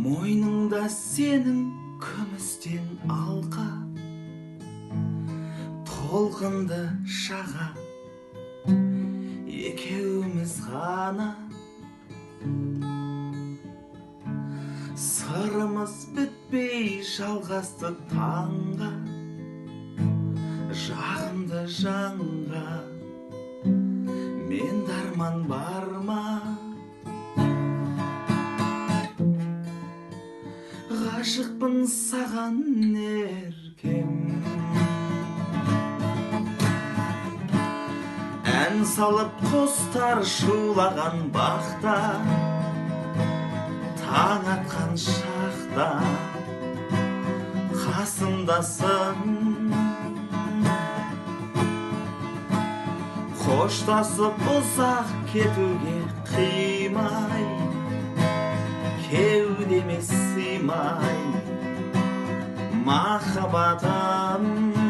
мойныңда сенің күмістен алқа, толқынды шаға екеуміз ғана, сырымыз бітпей жалғасты таңға, жағымды жанға мен дарман бар ма? Ғашықпын саған еркем, ән салып құстар шулаған бақта, таң атқан шақта қасымдасың, қоштасып ұзақ кетуге қимай, кеудеме сыймай махаббатым.